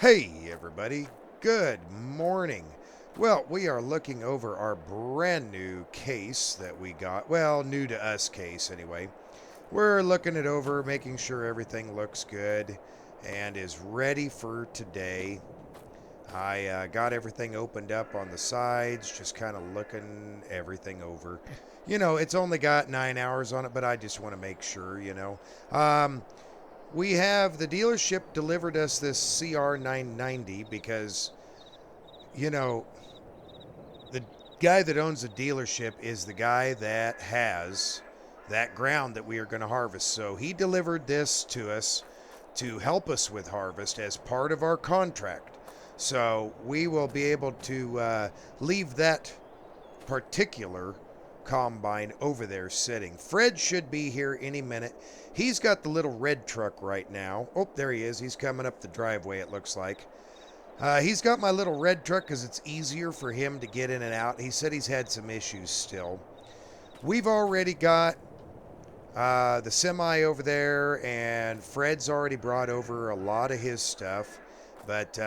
Hey, everybody. Good morning. Well, we are looking over our brand new case that we got. Well, new to us case, anyway. We're looking it over, making sure everything looks good and is ready for today. I got everything opened up on the sides, just kind of looking everything over. It's only got 9 hours on it, but I just want to make sure. We have the dealership delivered us this CR990 because, you know, the guy that owns the dealership is the guy that has that ground that we are going to harvest. So he delivered this to us to help us with harvest as part of our contract. So we will be able to leave that particular combine over there sitting. Fred should be here any minute. He's got the little red truck right now. Oh, there he is. He's coming up the driveway, it looks like. He's got my little red truck because it's easier for him to get in and out. He said he's had some issues still. We've already got the semi over there, and Fred's already brought over a lot of his stuff. But,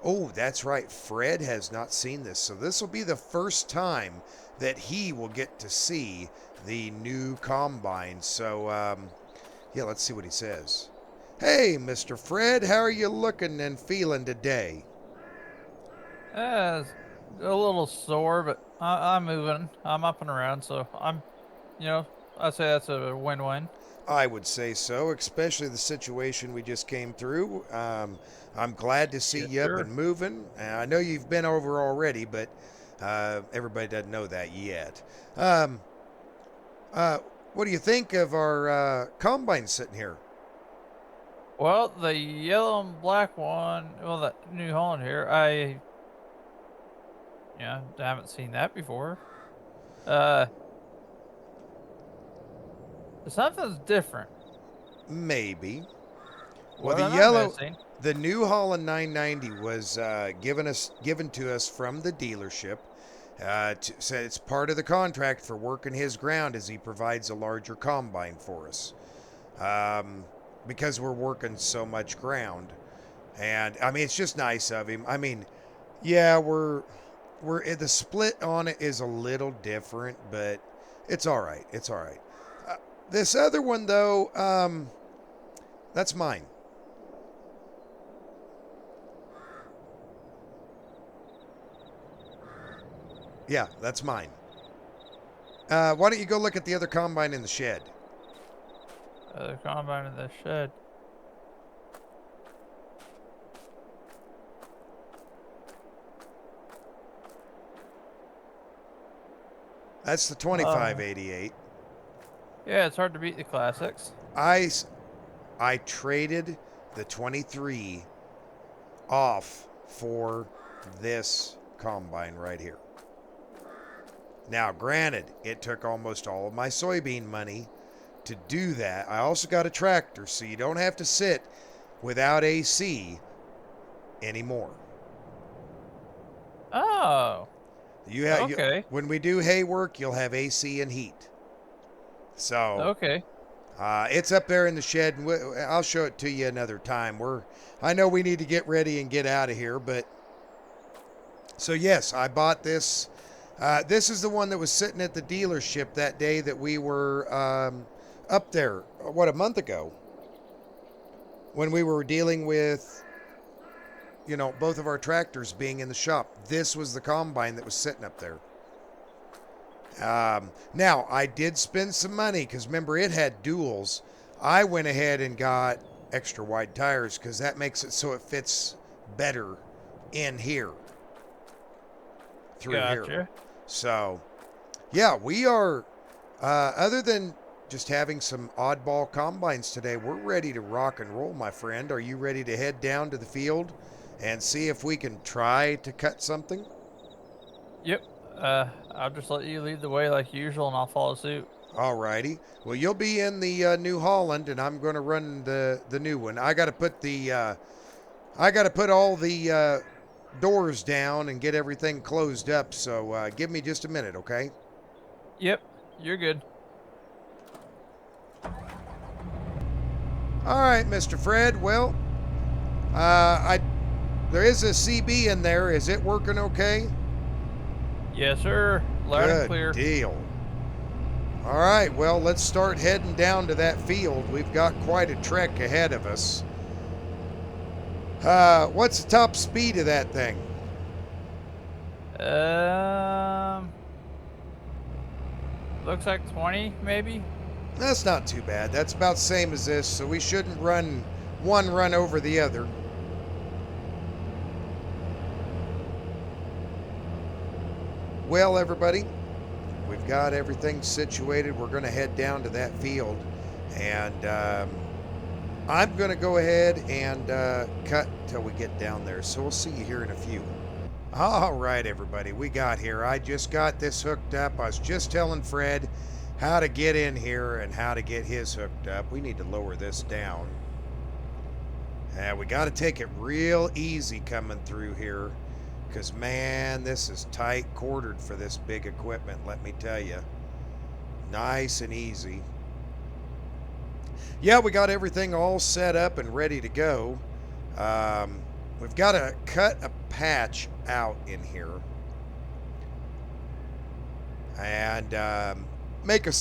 oh, that's right. Fred has not seen this. So this will be the first time that he will get to see the new combine. So, yeah, let's see what he says. Hey, Mr. Fred, how are you looking and feeling today? It's a little sore, but I'm moving. I'm up and around, so you know, I'd say that's a win-win. I would say so, especially the situation we just came through. I'm glad to see Yes, you up sir. and moving. I know you've been over already, but everybody doesn't know that yet. Um, uh, what do you think of our combine sitting here? Well, the yellow and black one, well, the New Holland here, haven't seen that before. Uh, Something's different. Maybe. Well, What the am I yellow, missing? the New Holland 990 was given to us from the dealership. So it's part of the contract for working his ground as he provides a larger combine for us. Um, because we're working so much ground, and I mean it's just nice of him. I mean, yeah, we're the split on it is a little different, but it's all right. It's all right. Uh, this other one though, that's mine. Yeah, that's mine. Why don't you go look at the other combine in the shed? The combine in the shed. That's the Uh, 2588. yeah, it's hard to beat the classics. I I traded the 23 off for this combine right here. Now, granted, it took almost all of my soybean money to do that. I also got a tractor, so you don't have to sit without AC anymore. Oh, okay, When we do hay work, you'll have AC and heat. So okay. it's up there in the shed, and I'll show it to you another time. I know we need to get ready and get out of here, but so yes, I bought this. This is the one that was sitting at the dealership that day that we were up there. What, a month ago, when we were dealing with both of our tractors being in the shop. This was the combine that was sitting up there. Now I did spend some money because remember it had duals. I went ahead and got extra wide tires because that makes it so it fits better in here through here. Gotcha. So, yeah, we are, other than just having some oddball combines today, we're ready to rock and roll, my friend. Are you ready to head down to the field and see if we can try to cut something? Yep. I'll just let you lead the way like usual, and I'll follow suit. All righty. Well, you'll be in the New Holland, and I'm going to run the new one. I got to put all the doors down and get everything closed up. So give me just a minute, okay? Yep, you're good. All right, Mr. Fred. Well, I there is a CB in there. Is it working okay? Yes, sir. Loud and Good clear. deal. All right, well, let's start heading down to that field. We've got quite a trek ahead of us. What's the top speed of that thing? Um, looks like 20, maybe. That's not too bad. That's about the same as this, so we shouldn't run one run over the other. Well, everybody, we've got everything situated. We're going to head down to that field, and I'm going to go ahead and cut till we get down there. So we'll see you here in a few. All right, everybody, we got here. I just got this hooked up. I was just telling Fred how to get in here and how to get his hooked up. We need to lower this down. We got to take it real easy coming through here, because, man, this is tight quartered for this big equipment, let me tell you. Nice and easy. Yeah, we got everything all set up and ready to go. We've got to cut a patch out in here and make a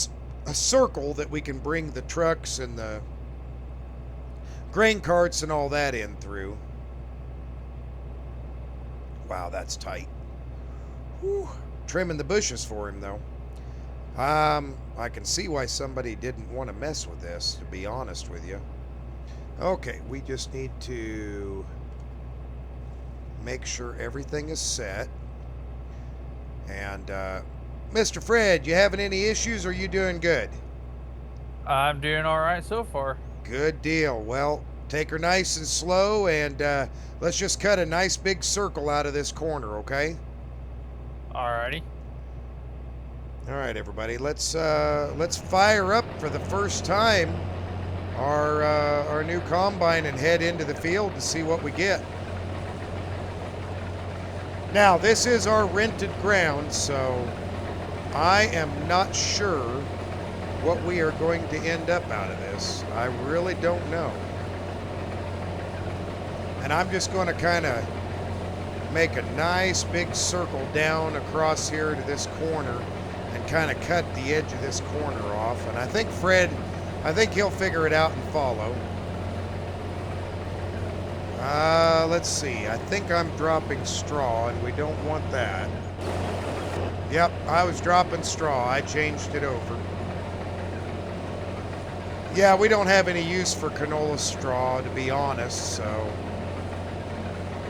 circle that we can bring the trucks and the grain carts and all that in through. Wow, that's tight. Whew. Trimming the bushes for him, though. I can see why somebody didn't want to mess with this, to be honest with you. Okay, we just need to make sure everything is set. And, Mr. Fred, you having any issues, or are you doing good? I'm doing all right so far. Good deal. Well, take her nice and slow, and let's just cut a nice big circle out of this corner, okay? Alrighty. All right, everybody. Let's fire up for the first time our new combine and head into the field to see what we get. Now, this is our rented ground, so I am not sure what we are going to end up out of this. I really don't know. And I'm just going to kind of make a nice big circle down across here to this corner and kind of cut the edge of this corner off. And I think he'll figure it out and follow. Let's see. I think I'm dropping straw, and we don't want that. Yep, I was dropping straw. I changed it over. Yeah, we don't have any use for canola straw, to be honest, so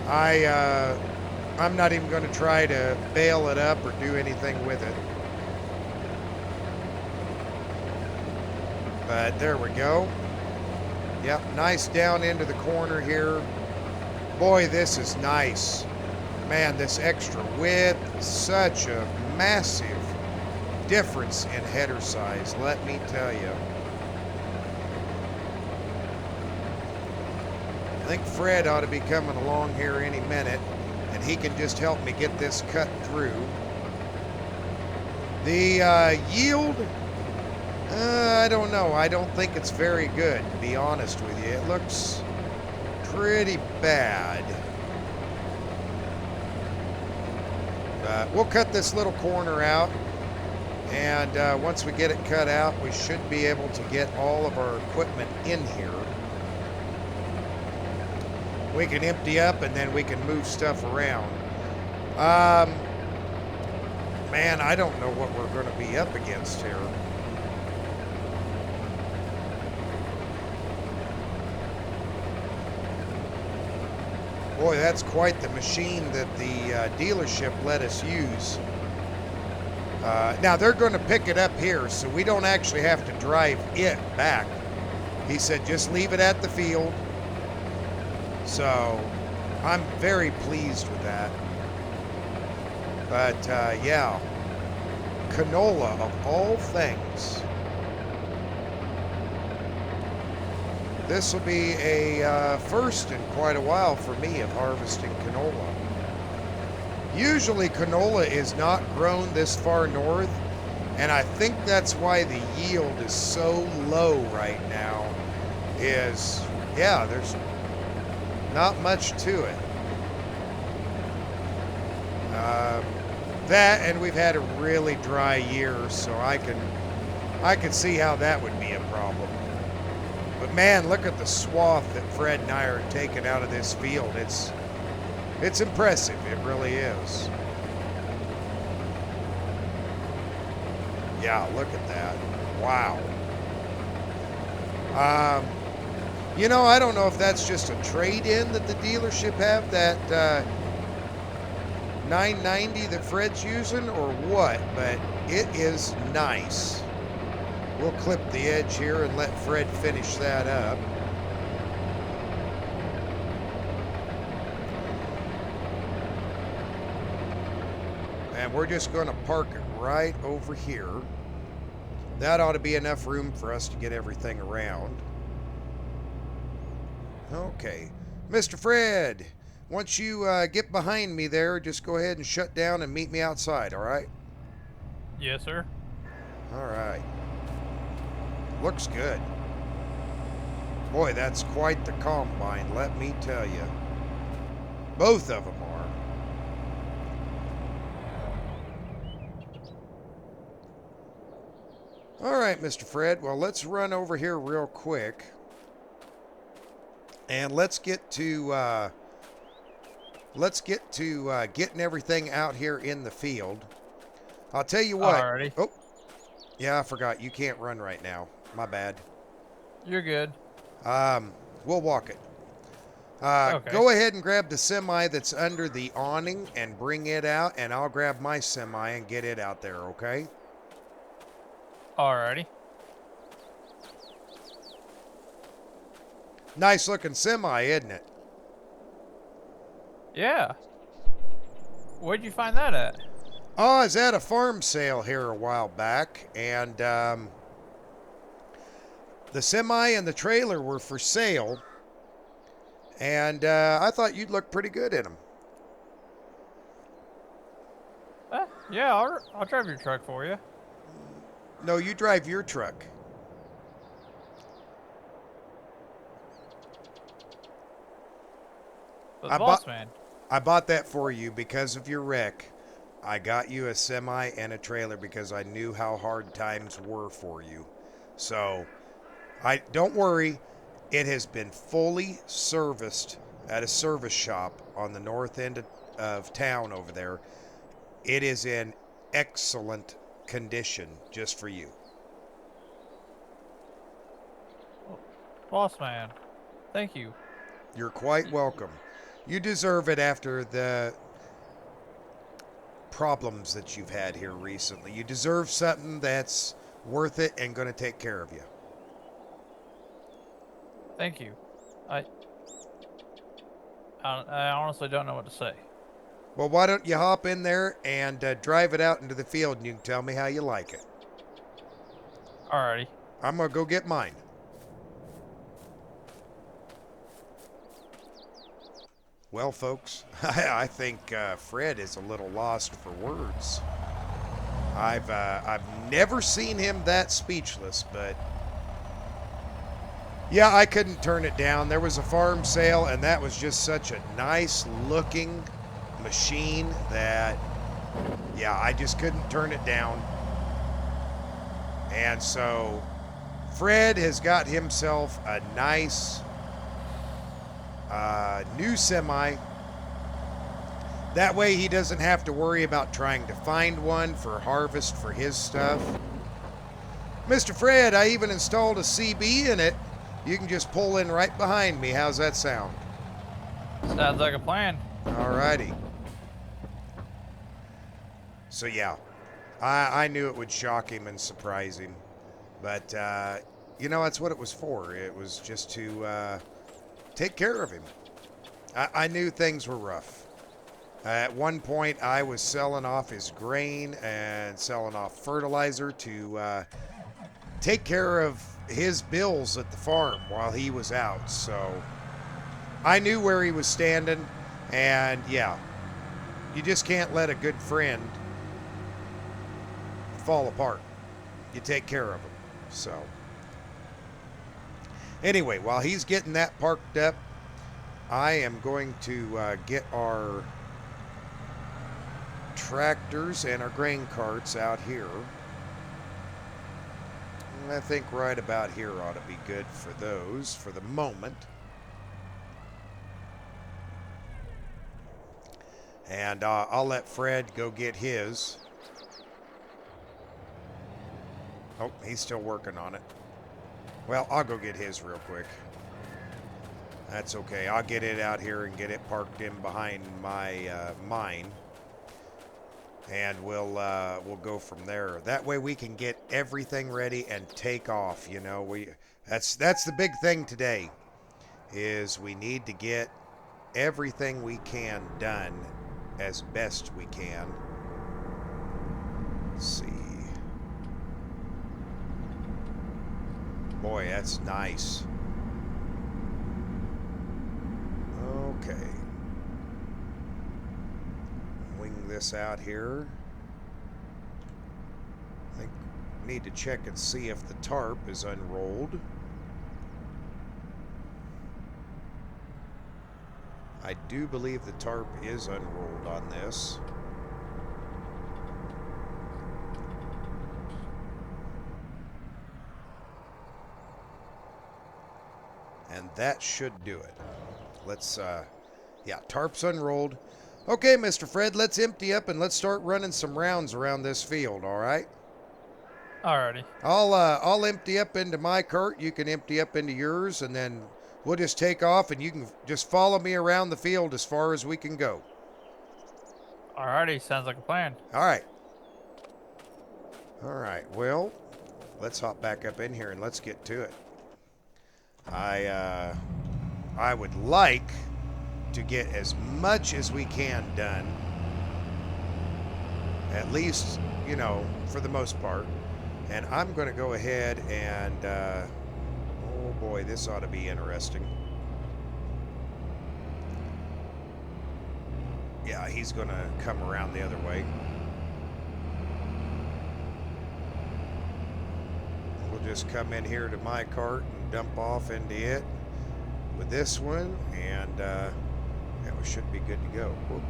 I'm not even going to try to bale it up or do anything with it. But there we go. Yep, nice down into the corner here. Boy, this is nice. Man, this extra width, such a massive difference in header size, let me tell you. I think Fred ought to be coming along here any minute, and he can just help me get this cut through. The yield, I don't know. I don't think it's very good, to be honest with you. It looks pretty bad. We'll cut this little corner out, and once we get it cut out, we should be able to get all of our equipment in here. We can empty up, and then we can move stuff around. Man, I don't know what we're going to be up against here. Boy, that's quite the machine that the dealership let us use. Now, they're going to pick it up here, so we don't actually have to drive it back. He said, just leave it at the field. So, I'm very pleased with that. But, yeah, canola of all things. This will be a first in quite a while for me of harvesting canola. Usually canola is not grown this far north, and I think that's why the yield is so low right now. Yeah, there's not much to it. Um, that and we've had a really dry year, so I can see how that would be a problem. But man, look at the swath that Fred and I are taking out of this field. It's impressive. It really is. Yeah, look at that. Wow. Um, you know, I don't know if that's just a trade-in that the dealership have, that 990 that Fred's using, or what, but it is nice. We'll clip the edge here and let Fred finish that up. And we're just going to park it right over here. That ought to be enough room for us to get everything around. Okay. Mr. Fred, once you get behind me there, just go ahead and shut down and meet me outside, all right? Yes, sir. All right. Looks good. Boy, that's quite the combine, let me tell you. Both of them are. All right, Mr. Fred. Well, let's run over here real quick. And let's get to getting everything out here in the field. I'll tell you what. Alrighty. Oh, yeah, I forgot. You can't run right now. My bad. You're good. We'll walk it. Okay. Go ahead and grab the semi that's under the awning and bring it out, and I'll grab my semi and get it out there, okay? Alrighty. Nice looking semi, isn't it? Yeah. Where'd you find that at? Oh, I was at a farm sale here a while back, and the semi and the trailer were for sale, and I thought you'd look pretty good in them. Yeah, I'll drive your truck for you. No, you drive your truck. But boss man. I bought that for you because of your wreck. I got you a semi and a trailer because I knew how hard times were for you. So, don't worry. It has been fully serviced at a service shop on the north end of town over there. It is in excellent condition just for you. Boss man. Thank you. You're quite welcome. You deserve it after the problems that you've had here recently. You deserve something that's worth it and going to take care of you. Thank you. I honestly don't know what to say. Well, why don't you hop in there and drive it out into the field and you can tell me how you like it. Alrighty. I'm going to go get mine. Well, folks, I think Fred is a little lost for words. I've never seen him that speechless, but yeah, I couldn't turn it down. There was a farm sale, and that was just such a nice looking machine that, yeah, I just couldn't turn it down. And so Fred has got himself a nice new semi. That way he doesn't have to worry about trying to find one for harvest for his stuff. Mr. Fred, I even installed a CB in it. You can just pull in right behind me. How's that sound? Sounds like a plan. Alrighty. So yeah, I knew it would shock him and surprise him. But, you know, that's what it was for. It was just to take care of him. I knew things were rough. At one point, I was selling off his grain and selling off fertilizer to take care of his bills at the farm while he was out. So I knew where he was standing, and yeah, you just can't let a good friend fall apart. You take care of him. So anyway, while he's getting that parked up, I am going to get our tractors and our grain carts out here. I think right about here ought to be good for those for the moment. And I'll let Fred go get his. Oh, he's still working on it. Well, I'll go get his real quick. That's okay. I'll get it out here and get it parked in behind my mine. And we'll go from there. That way we can get everything ready and take off. You know, that's the big thing today, is we need to get everything we can done as best we can. Let's see. Boy, that's nice. Okay. Wing this out here. I think we need to check and see if the tarp is unrolled. I do believe the tarp is unrolled on this. And that should do it. Let's, yeah, tarp's unrolled. Okay, Mr. Fred, let's empty up and let's start running some rounds around this field, all right? Alrighty. I'll empty up into my cart. You can empty up into yours, and then we'll just take off, and you can just follow me around the field as far as we can go. Alrighty, sounds like a plan. All right. All right, well, let's hop back up in here and let's get to it. I would like to get as much as we can done, at least, you know, for the most part. And I'm going to go ahead and, oh boy, this ought to be interesting. Yeah, he's going to come around the other way. We'll just come in here to my cart and dump off into it with this one, and yeah, we should be good to go. Whoop.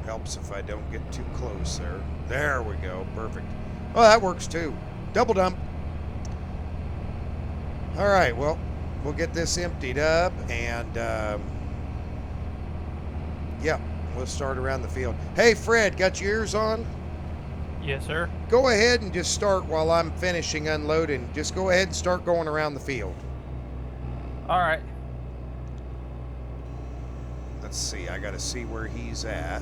Helps if I don't get too close there. There we go. Perfect. Oh, that works too. Double dump. All right, well, we'll get this emptied up, and yeah, we'll start around the field. Hey, Fred, got your ears on? Yes, sir. Go ahead and just start while I'm finishing unloading. Just go ahead and start going around the field. Alright. Let's see, I got to see where he's at.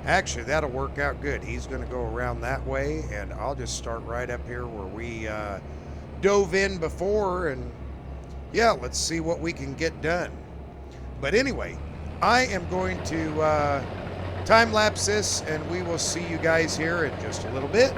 Actually, that'll work out good. He's going to go around that way, and I'll just start right up here where we dove in before, and yeah, let's see what we can get done. But anyway, I am going to time-lapse this, and we will see you guys here in just a little bit.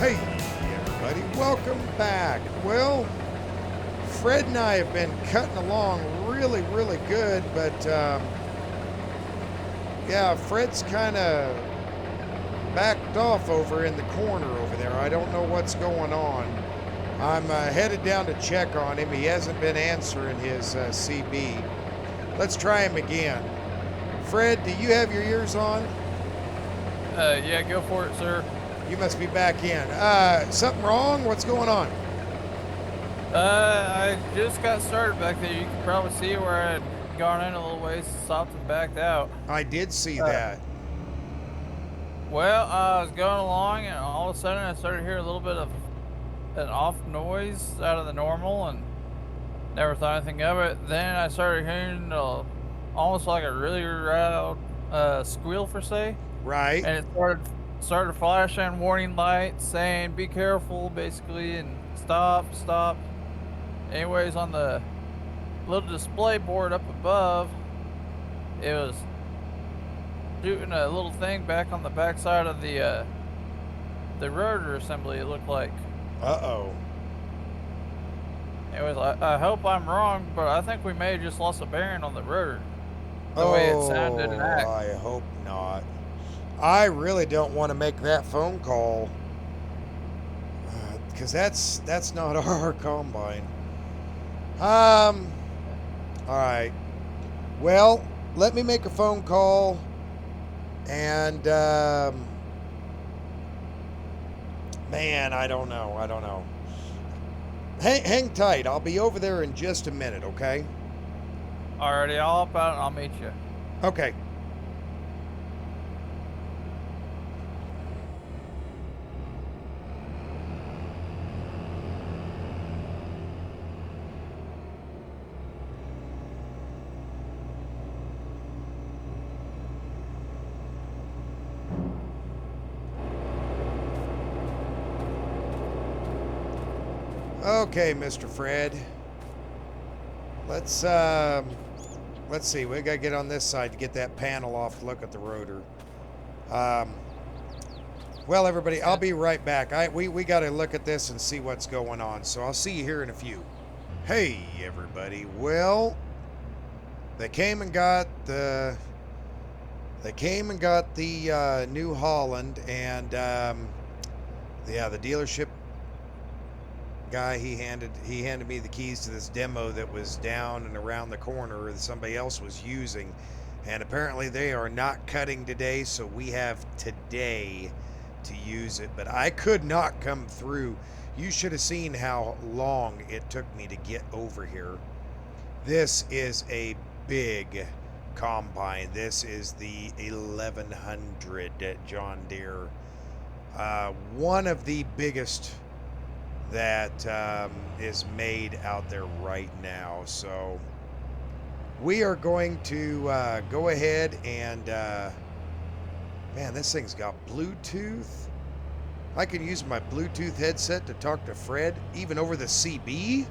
Hey, everybody, welcome back. Well, Fred and I have been cutting along really, really good, but Yeah, Fred's kind of backed off over in the corner over there. I don't know what's going on. I'm headed down to check on him. He hasn't been answering his CB. Let's try him again. Fred, do you have your ears on? Yeah, go for it, sir. You must be back in. Something wrong? What's going on? I just got started back there. You can probably see where I had gone in a little ways, stopped and backed out. I did see Uh, that. Well, I was going along, and all of a sudden I started hearing a little bit of an off noise out of the normal, and never thought anything of it. Then I started hearing almost like a really loud squeal, for say, Right. and it started flashing warning lights saying "Be careful," basically, and stop, stop. Anyways, on the little display board up above, it was shooting a little thing back on the backside of the rotor assembly. It looked like. Uh-oh. Anyways, I hope I'm wrong, but I think we may have just lost a bearing on the rotor. The way it sounded and acted. I hope not. I really don't want to make that phone call because that's not our combine. All right. Well, let me make a phone call and man, I don't know. Hang tight. I'll be over there in just a minute, okay? Alrighty, I'll hop out and I'll meet you. Okay. Okay, Mr. Fred. Let's see. We gotta get on this side to get that panel off to look at the rotor. Well, everybody, I'll be right back. We gotta look at this and see what's going on. So I'll see you here in a few. Hey, everybody. Well, they came and got the New Holland, and yeah, the dealership guy, he handed me the keys to this demo that was down and around the corner that somebody else was using, and apparently they are not cutting today, so we have today to use it. But I could not come through. You should have seen how long it took me to get over here. This is a big combine. This is the 1100 John Deere, one of the biggest that is made out there right now. So we are going to go ahead and man, this thing's got Bluetooth. I can use my Bluetooth headset to talk to Fred even over the CB.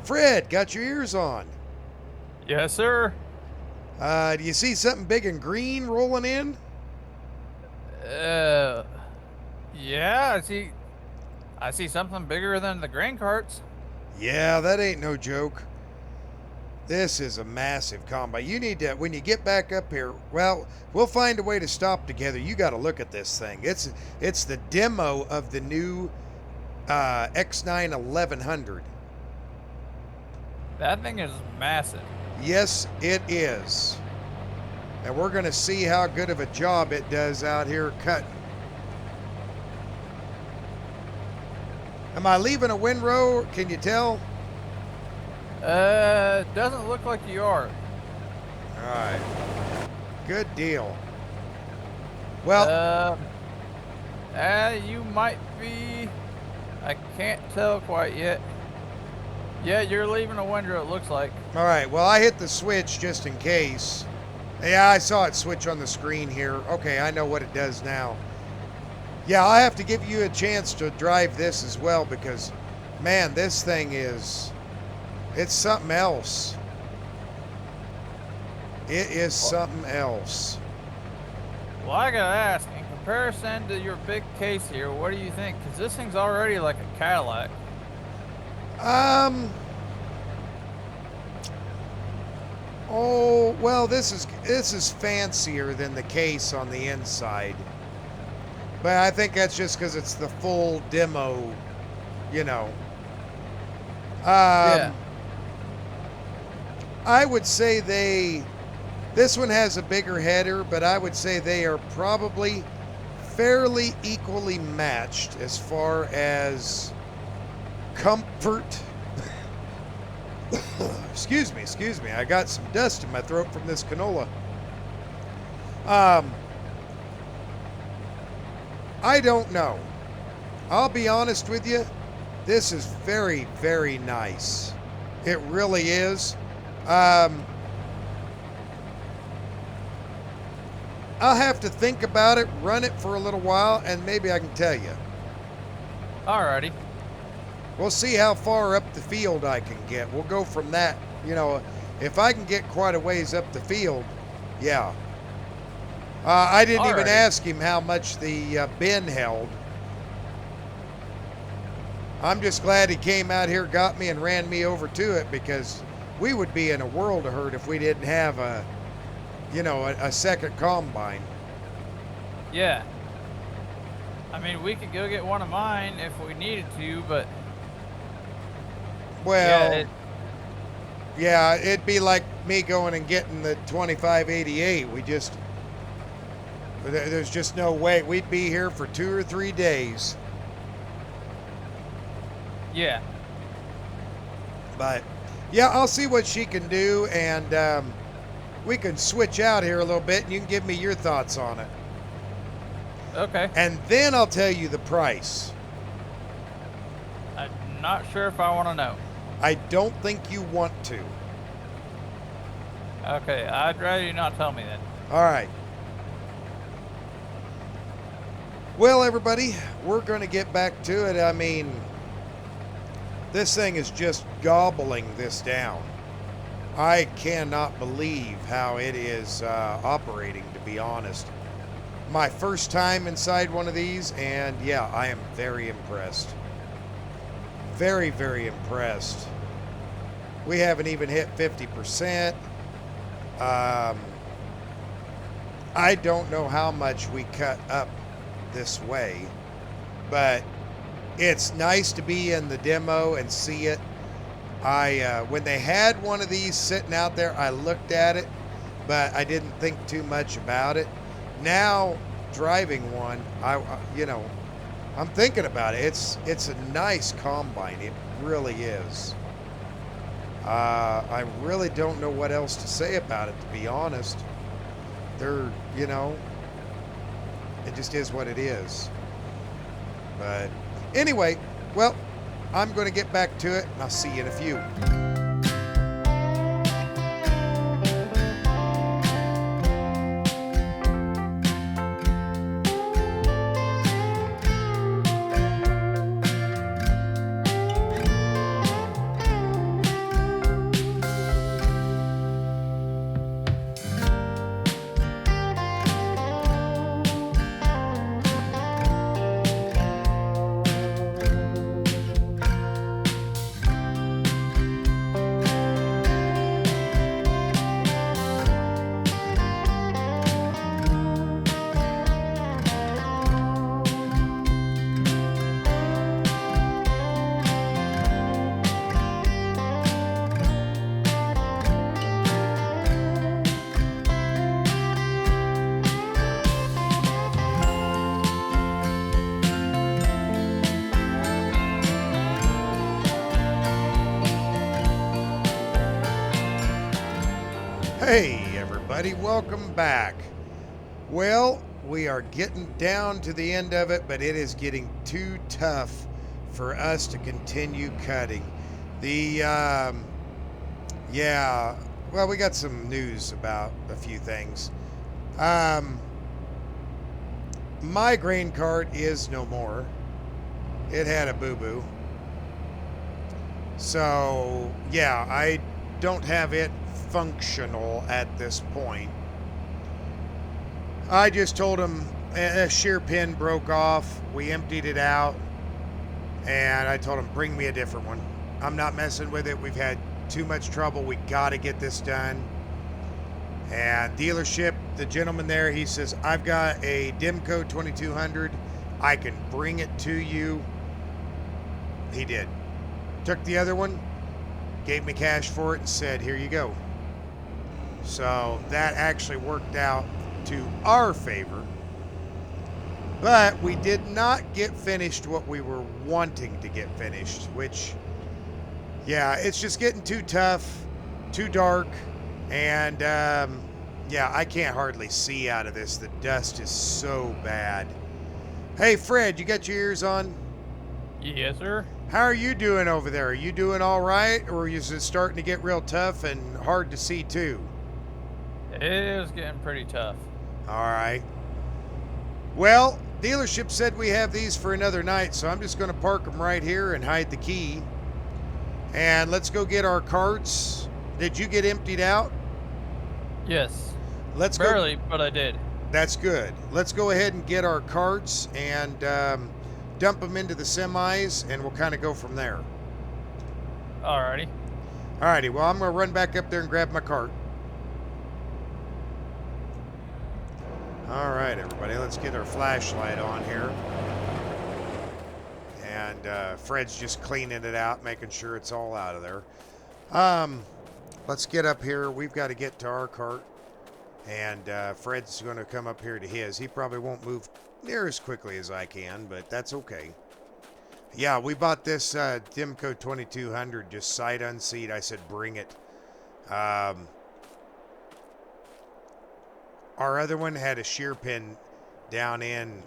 Fred, got your ears on? Yes, sir. Do you see something big and green rolling in? Yeah, I see something bigger than the grain carts. Yeah, that ain't no joke. This is a massive combine. You need to, when you get back up here, well, we'll find a way to stop together. You got to look at this thing. It's the demo of the new X9 1100. That thing is massive. Yes, it is. And we're going to see how good of a job it does out here cutting. Am I leaving a windrow? Can you tell? Doesn't look like you are. All right. Good deal. Well, you might be. I can't tell quite yet. Yeah, you're leaving a windrow, it looks like. all right. Well, I hit the switch just in case. Yeah, I saw it switch on the screen here. Okay, I know what it does now. Yeah, I have to give you a chance to drive this as well because, man, this thing it's something else. It is something else. Well, I gotta ask, in comparison to your big case here, what do you think? Because this thing's already like a Cadillac. Oh, well, this is fancier than the case on the inside. But I think that's just because it's the full demo, you know. Yeah. I would say this one has a bigger header, but I would say they are probably fairly equally matched as far as comfort. Excuse me. I got some dust in my throat from this canola. I don't know. I'll be honest with you. This is very, very nice. It really is. I'll have to think about it, run it for a little while, and maybe I can tell you. Alrighty. We'll see how far up the field I can get. We'll go from that. You know, if I can get quite a ways up the field, yeah. I didn't even Alrighty. ask him how much the bin held. I'm just glad he came out here, got me, and ran me over to it, because we would be in a world of hurt if we didn't have a second combine. Yeah. I mean, we could go get one of mine if we needed to, but Well, yeah, it'd be like me going and getting the 2588. There's just no way. We'd be here for 2 or 3 days. yeah. But yeah, I'll see what she can do, and we can switch out here a little bit, and you can give me your thoughts on it. Okay. And then I'll tell you the price. I'm not sure if I want to know. I don't think you want to. Okay, I'd rather you not tell me then. All right. Well, everybody, we're going to get back to it. I mean, this thing is just gobbling this down. I cannot believe how it is operating, to be honest. My first time inside one of these, and yeah, I am very impressed. Very, very impressed. We haven't even hit 50%. I don't know how much we cut up this way, but it's nice to be in the demo and see it. When they had one of these sitting out there, I looked at it, but I didn't think too much about it. Now driving one, I'm thinking about it. It's a nice combine. It really is. I really don't know what else to say about it, to be honest. It just is what it is. But anyway, well, I'm going to get back to it, and I'll see you in a few. Hey everybody, welcome back. Well, we are getting down to the end of it, but it is getting too tough for us to continue cutting. We got some news about a few things. My grain cart is no more. It had a boo-boo. So, yeah, I don't have it functional at this point. I just told him a shear pin broke off. We emptied it out, and I told him, bring me a different one. I'm not messing with it. We've had too much trouble. We got to get this done. And dealership, the gentleman there, he says, I've got a Dimco 2200. I can bring it to you. He did. Took the other one, gave me cash for it, and said, here you go. So that actually worked out to our favor. But we did not get finished what we were wanting to get finished, which, yeah, it's just getting too tough, too dark, and yeah, I can't hardly see out of this. The dust is so bad. Hey, Fred, you got your ears on? Yes, sir. How are you doing over there? Are you doing all right, or is it starting to get real tough and hard to see too? It is getting pretty tough. All right. Well, dealership said we have these for another night, so I'm just going to park them right here and hide the key. And let's go get our carts. Did you get emptied out? Yes. Let's Barely, go. but I did. That's good. Let's go ahead and get our carts and dump them into the semis, and we'll kind of go from there. Alrighty. Alrighty, well, I'm going to run back up there and grab my cart. All right, everybody, let's get our flashlight on here. And Fred's just cleaning it out, making sure it's all out of there. Let's get up here. We've got to get to our cart. And Fred's going to come up here to his. He probably won't move near as quickly as I can, but that's okay. Yeah, we bought this Dimco 2200 just sight unseen. I said, bring it. Our other one had a shear pin down in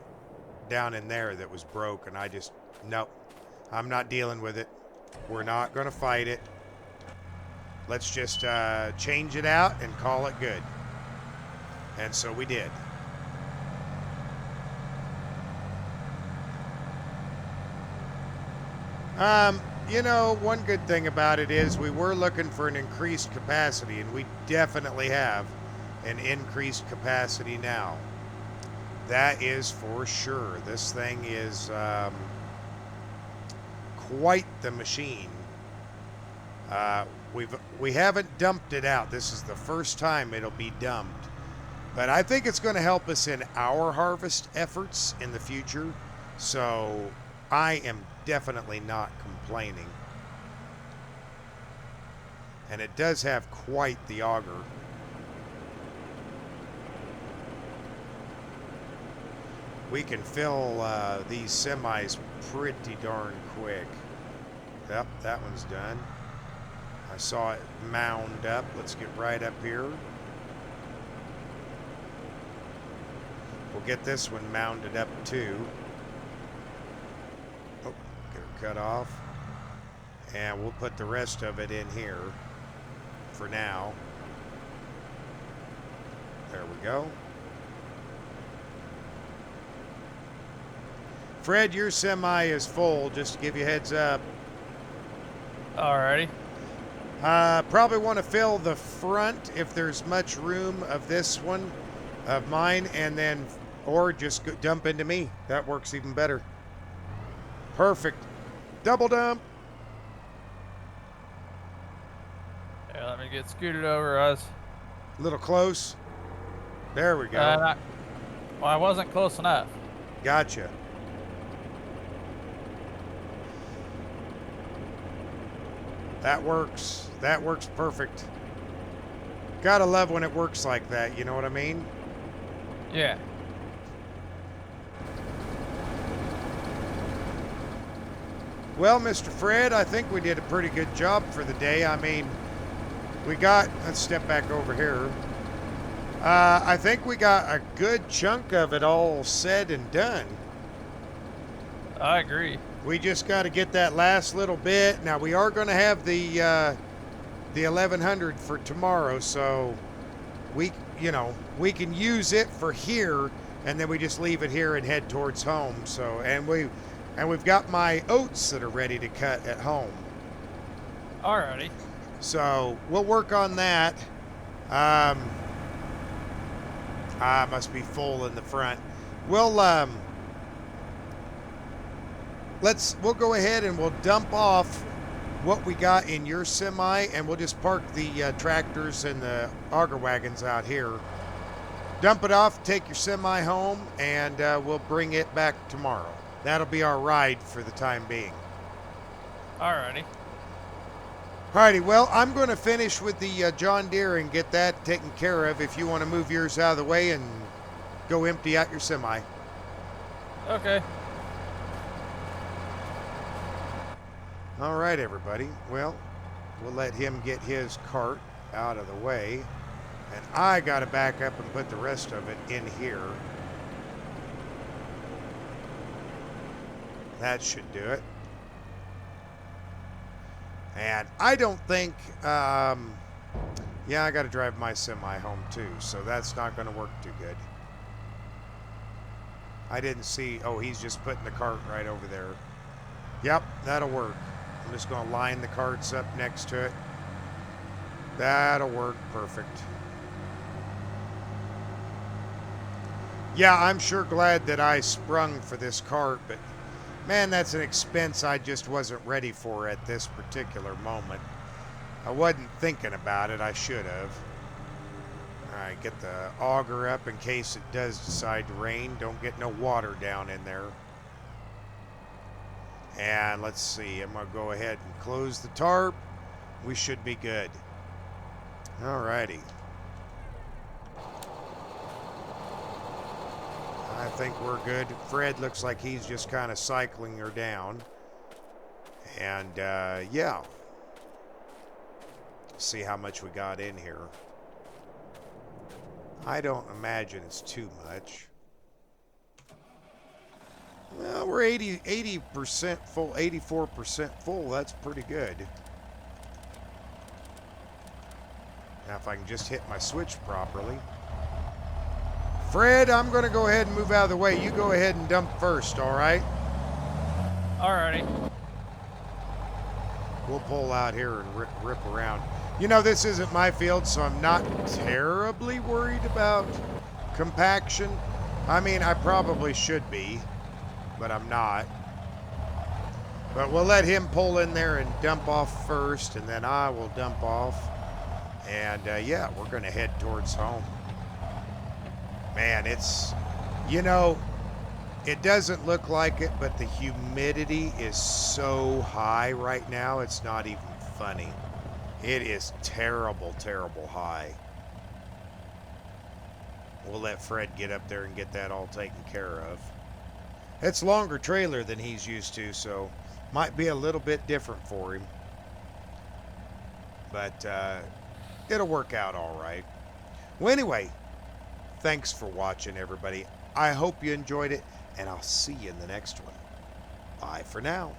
there that was broke, and I just, nope, I'm not dealing with it. We're not going to fight it. Let's just change it out and call it good. And so we did. You know, one good thing about it is we were looking for an increased capacity, and we definitely have an increased capacity now. That is for sure. This thing is quite the machine. We haven't dumped it out. This is the first time it'll be dumped. But I think it's going to help us in our harvest efforts in the future. So I am definitely not complaining. And it does have quite the auger. We can fill these semis pretty darn quick. Yep, that one's done. I saw it mound up. Let's get right up here. We'll get this one mounded up too. Oh, get her cut off. And we'll put the rest of it in here for now. There we go. Fred, your semi is full, just to give you a heads up. Alrighty. Probably want to fill the front if there's much room of this one, of mine, and then, or just dump into me. That works even better. Perfect. Double dump. Yeah, let me get scooted over us. A little close. There we go. Well, I wasn't close enough. Gotcha. That works. That works perfect. Gotta love when it works like that, you know what I mean? Yeah. Well, Mr. Fred, I think we did a pretty good job for the day. I mean, we got, let's step back over here. I think we got a good chunk of it all said and done. I agree. We just got to get that last little bit. Now, we are going to have the 1100 for tomorrow, so we can use it for here, and then we just leave it here and head towards home. So, and we've got my oats that are ready to cut at home. Alrighty. So we'll work on that. I must be full in the front. We'll go ahead and we'll dump off what we got in your semi, and we'll just park the tractors and the auger wagons out here. Dump it off, take your semi home, and we'll bring it back tomorrow. That'll be our ride for the time being. Alrighty. Alrighty, well, I'm going to finish with the John Deere and get that taken care of if you want to move yours out of the way and go empty out your semi. Okay. All right, everybody. Well, we'll let him get his cart out of the way. And I got to back up and put the rest of it in here. That should do it. And I don't think, yeah, I got to drive my semi home too, so that's not going to work too good. I didn't see, oh, he's just putting the cart right over there. Yep, that'll work. I'm just going to line the carts up next to it. That'll work perfect. Yeah, I'm sure glad that I sprung for this cart, but man, that's an expense I just wasn't ready for at this particular moment. I wasn't thinking about it. I should have. All right, get the auger up in case it does decide to rain. Don't get no water down in there. And let's see. I'm going to go ahead and close the tarp. We should be good. All righty. I think we're good. Fred looks like he's just kind of cycling her down. And, yeah. See how much we got in here. I don't imagine it's too much. Well, we're 80% full, 84% full. That's pretty good. Now, if I can just hit my switch properly. Fred, I'm going to go ahead and move out of the way. You go ahead and dump first, all right? Alrighty. We'll pull out here and rip around. You know, this isn't my field, so I'm not terribly worried about compaction. I mean, I probably should be, but I'm not. But we'll let him pull in there and dump off first, and then I will dump off. And, yeah, we're going to head towards home. Man, it's, you know, it doesn't look like it, but the humidity is so high right now, it's not even funny. It is terrible, terrible high. We'll let Fred get up there and get that all taken care of. It's a longer trailer than he's used to, so might be a little bit different for him. But it'll work out all right. Well, anyway, thanks for watching, everybody. I hope you enjoyed it, and I'll see you in the next one. Bye for now.